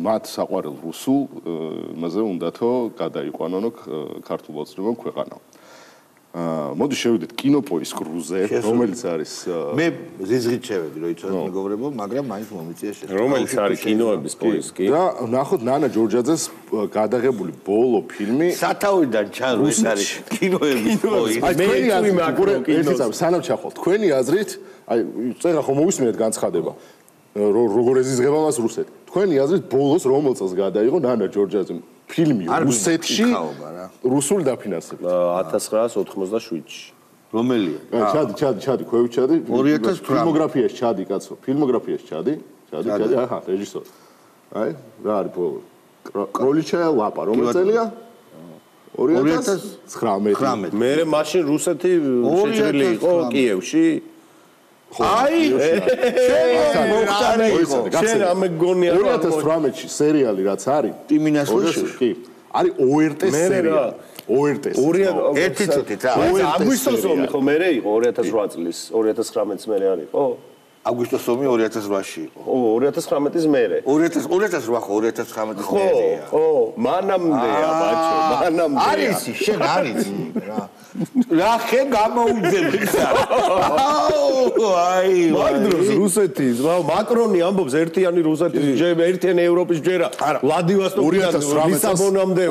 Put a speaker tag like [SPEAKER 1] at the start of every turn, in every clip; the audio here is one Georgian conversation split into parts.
[SPEAKER 1] მათ საყვარელ რუსულ იმაზე უნდათო გადაიყვანონო ქართულ ოცნებამ ქვეყანა. მოდი შევიდეთ კინოპოის კრუზე, რომელიც არის
[SPEAKER 2] მე ზიზღით შევედი, რომ იცოდეთ მეგობრებო, მაგრამ მაინც მომიწია შესაძლოა.
[SPEAKER 3] რომელიც არის კინოების პოისკი.
[SPEAKER 1] და ნახოთ ნანა ჯორჯაძეს გადაღებული ბოლო ფილმი
[SPEAKER 2] სათავიდან ჩანო ეს არის კინოების პოისკი.
[SPEAKER 1] აი თქვენი აზრით, სანამ ჩახვალ, თქვენი აზრით, აი წერა ხომ მოვისმენთ განცხადება, როგორ ეზიზღება მას რუსეთი. თქვენი აზრით ბოლოს რომელ წელს გადაიღო ნანა ჯორჯაძემ ფილმი რუსეთში რუსული დაფინანსებით
[SPEAKER 3] 1987-ში.
[SPEAKER 2] რომელია?
[SPEAKER 1] ჩადი, ქვევით ჩადი.
[SPEAKER 2] 2018
[SPEAKER 1] ფილმოგრაფიაში ჩადი, კაცო. ფილმოგრაფიაში ჩადი. აჰა, რეჟისორი. აი, რა არის ბოლო? კროლიჩაია ლაპა, რომელი წელია? 2019.
[SPEAKER 3] მე მაშინ რუსეთი შეჭრილი იყო კიევში.
[SPEAKER 2] აი, შენ მოხდარი იყო.
[SPEAKER 3] შენ ამე გონია
[SPEAKER 1] 2018-ში სერიალი რაც არის?
[SPEAKER 2] ტიმინასლში.
[SPEAKER 1] კი. არის ORT-ს სერიალი. ORT-ს.
[SPEAKER 2] ერთი წუთით რა.
[SPEAKER 3] აგვისტოს ომი ხო მერე იყო 2008 წლის, 2019-ს მერე არ იყო?
[SPEAKER 2] აგვისტოს ომი 2008-ში იყო.
[SPEAKER 3] 2019-ის მერე.
[SPEAKER 2] 2008 ხო 2019-ის მერეა.
[SPEAKER 3] ხო, მანამდეა, ბაჭო, მანამდეა.
[SPEAKER 2] არის, შენ არის რა. რა ხე გამოუძები ხარ? აი,
[SPEAKER 3] მაგდროს რუსეთის, მაკრონი ამბობს ერთიანი რუსეთის ჯერ ერთიანი ევროპის ჯერა. ვლადივოსტოკიდან ლისაბონამდე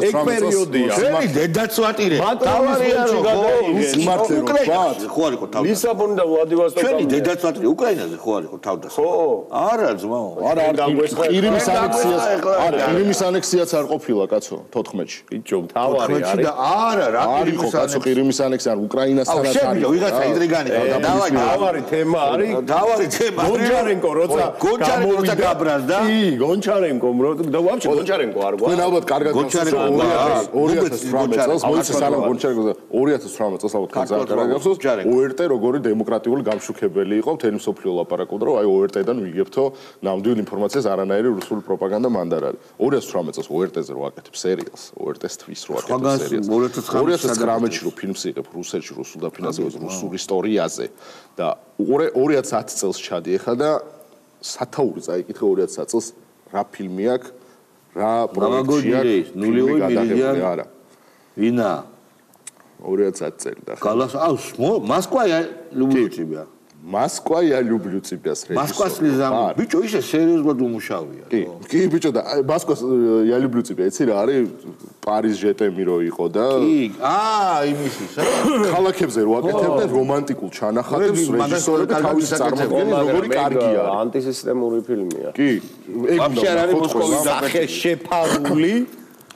[SPEAKER 3] ეგ პერიოდია.
[SPEAKER 2] შენი დედაც ვატირე.
[SPEAKER 3] თავარიაში გადაიღე.
[SPEAKER 2] უკრაინაში ხო არ იყო თავდასხმა.
[SPEAKER 3] ლისაბონი და ვლადივოსტოკი.
[SPEAKER 2] შენი დედაც ვატირე უკრაინაზე ხო არ იყო თავდასხმა.
[SPEAKER 3] ხო.
[SPEAKER 2] არა ძმაო.
[SPEAKER 1] არა, ყირიმის ანექსიას, არა, ყირიმის ანექსიაც არ ყოფილა, კაცო, 14-ში.
[SPEAKER 3] ბიჭო, თავარი არის.
[SPEAKER 2] არა, რა
[SPEAKER 1] ყირიმის ანექსია. ყირიმის ანექსია უკრაინასთან
[SPEAKER 2] არის. შენ ვიღაცა ინტრიგანი ყავდა. დავაი,
[SPEAKER 3] თავარი თემა არის.
[SPEAKER 2] დავარი თემა.
[SPEAKER 3] გონჩარენკო როცა
[SPEAKER 2] გაბრაზდა.
[SPEAKER 3] კი, გონჩარენკომ და ვაფშე გონჩარენკო არ
[SPEAKER 1] თქვენ ალბათ კარგად გახსოვს 2018 წელს მოიცა სანამ გონჩარენკო 2018 წელს ალბათ კარგად გახსოვს ORT როგორი დემოკრატიული გამშუქებელი იყო მთელი მსოფლიო ლაპარაკობდა რომ აი ORT-დან ვიგებთო ნამდვილ ინფორმაციას არანაირი რუსული პროპაგანდა მანდ არ არის 2018 წელს ORT-ზე რო აკეთებ სერიალს ORT-ს თვის რო აკეთებ სერიალს 2019-ში რო ფილმს იღებ რუსეთში რუსულ დაფინანსებას რუსულ ისტორიაზე და 2010 წელს ჩადიეხა და სათაური წაიკითხე 2010 წელს რა ფილმი აქვს რა პროექტი აქვს
[SPEAKER 2] ნულივე მილიონი
[SPEAKER 1] არა
[SPEAKER 2] ვინა
[SPEAKER 1] 2010 წელი და
[SPEAKER 2] გალას აუს მოსკვა люблю тебя
[SPEAKER 1] Москва, я люблю тебя с режиссером.
[SPEAKER 2] Москва слезам. Бичо, ისე სერიოზულად უმუშავია.
[SPEAKER 1] კი, ბიჭო და Москва, я люблю тебя. იცი რა არის? პარიზ ჟეტემი რო იყო და
[SPEAKER 2] კი, იმისის.
[SPEAKER 1] ქალაქებზე რო აკეთებდნენ რომანტიკულ ჩანახატებს რეჟისორები თავის წარმოდგენის როგორი კარგია.
[SPEAKER 3] ანტისისტემური ფილმია.
[SPEAKER 1] კი, ეგ
[SPEAKER 2] ვაფშე არ არის მოსკოვის
[SPEAKER 3] სახე შეფარული.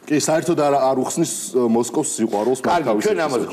[SPEAKER 1] კი, საერთოდ არ უხსნის მოსკოვს სიყვარულს
[SPEAKER 2] კარგი, ჩვენ ამაზე